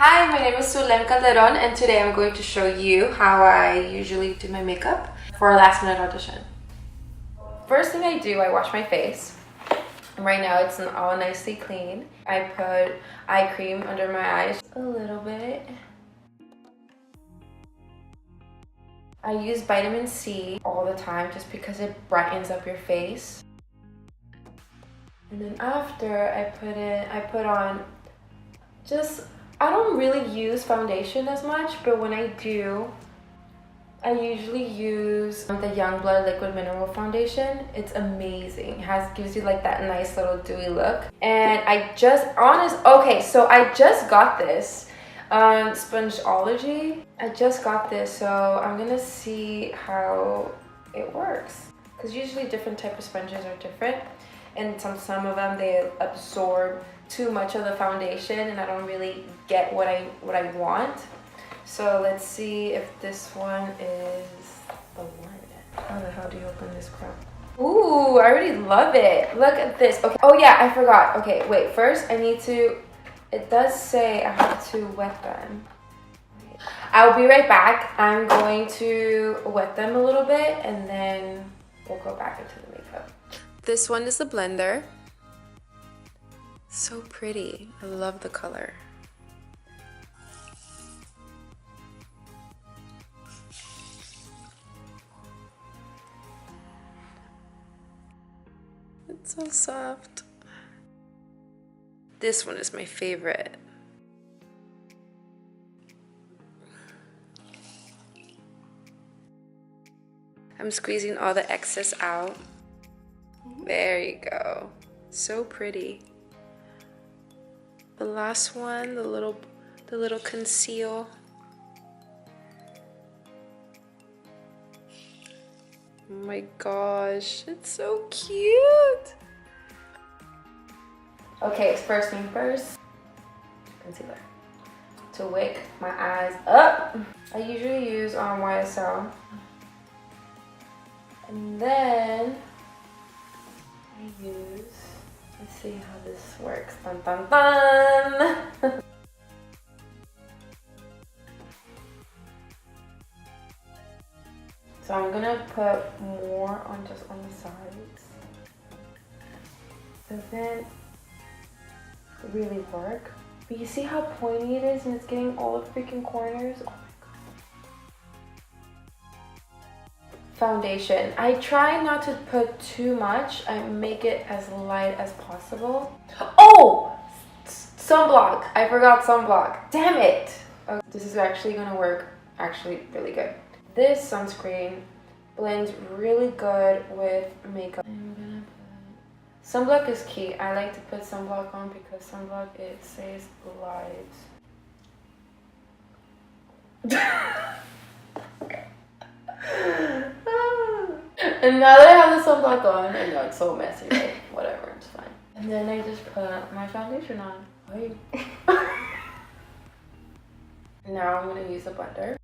Hi, my name is Sulem Calderon and today I'm going to show you how I usually do my makeup for a last minute audition. First thing I do, I wash my face. Right now it's all nicely clean. I put eye cream under my eyes a little bit. I use vitamin C all the time just because it brightens up your face. And then after I put on I don't really use foundation as much, but when I do, I usually use the Youngblood Liquid Mineral Foundation. It's amazing. It gives you like that nice little dewy look. And I just got this on Spongeologie. I just got this, so I'm gonna see how it works. Because usually different type of sponges are different. And some of them, they absorb too much of the foundation and I don't really get what I want. So let's see if this one is the one. How the hell do you open this crap? Ooh, I already love it. Look at this. Okay. Oh yeah, I forgot. Okay, wait. First it does say I have to wet them. I'll be right back. I'm going to wet them a little bit and then we'll go back into the makeup. This one is the blender. So pretty. I love the color. It's so soft. This one is my favorite. I'm squeezing all the excess out. There you go. So pretty. The last one, the little conceal. Oh my gosh, it's so cute. Okay, first thing first, concealer. To wake my eyes up. I usually use YSL. And then I use, let's see how this works. Dun dun dun! So I'm gonna put more on just on the sides. Doesn't really work. But you see how pointy it is and it's getting all the freaking corners? Oh my god. Foundation. I try not to put too much. I make it as light as possible. Oh! Sunblock. I forgot sunblock. Damn it! Okay, this is actually gonna work really good. This sunscreen blends really good with makeup. Sunblock is key. I like to put sunblock on because sunblock, it saves lives. And now that I have the sunblock on, I know it's so messy, but whatever, it's fine. And then I just put my foundation on. Now I'm gonna use a blender.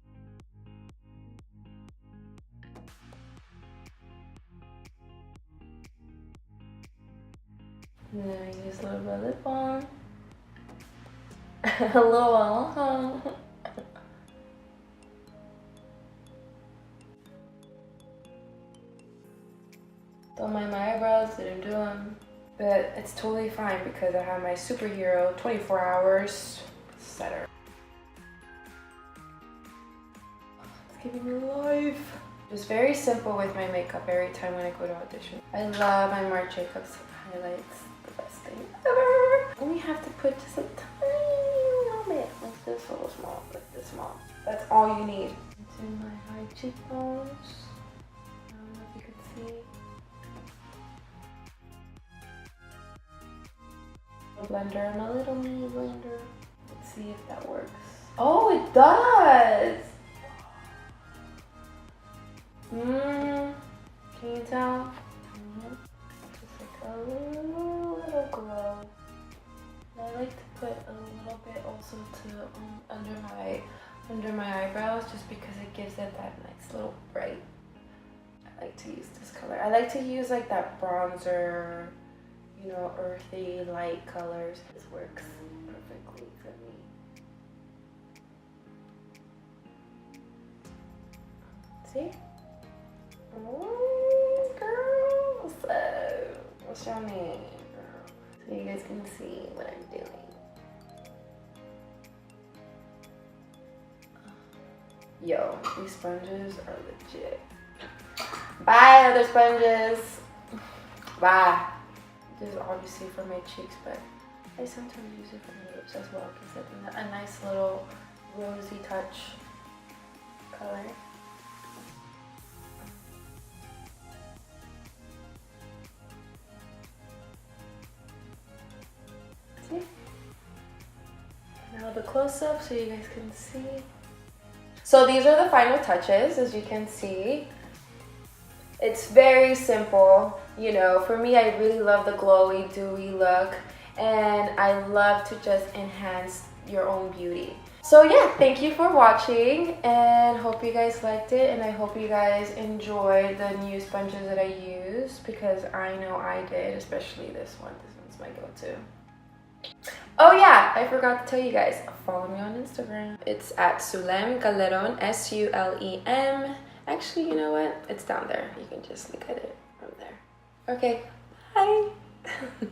And then I use a little bit of lip balm. A little Done my eyebrows, didn't do them. But it's totally fine because I have my superhero 24 hours setter. It's giving me life. Just very simple with my makeup every time when I go to audition. I love my Marc Jacobs highlights. The best thing ever. Only have to put just a tiny little bit, like this little small, like this small. That's all you need. Into my high cheekbones. I don't know if you can see. A blender, my little mini blender. Let's see if that works. Oh, it does! Can you tell? Just like a little glow. And I like to put a little bit also to under my eyebrows just because it gives it that nice little bright. I like to use this color. I like to use like that bronzer, you know, earthy light colors. This works perfectly for me. See? Ooh, girl. So, what's your name, girl? So you guys can see what I'm doing. Yo, these sponges are legit. Bye, other sponges. Bye. This is obviously for my cheeks, but I sometimes use it for my lips as well because I think that a nice little rosy touch color. See? Now the close-up so you guys can see. So these are the final touches, as you can see. It's very simple, you know. For me, I really love the glowy, dewy look, and I love to just enhance your own beauty. So yeah, thank you for watching, and hope you guys liked it, and I hope you guys enjoyed the new sponges that I used, because I know I did, especially this one. This one's my go-to. Oh yeah, I forgot to tell you guys, follow me on Instagram. It's at Sulem Calderon, S-U-L-E-M. Actually, you know what? It's down there. You can just look at it from there. Okay, bye.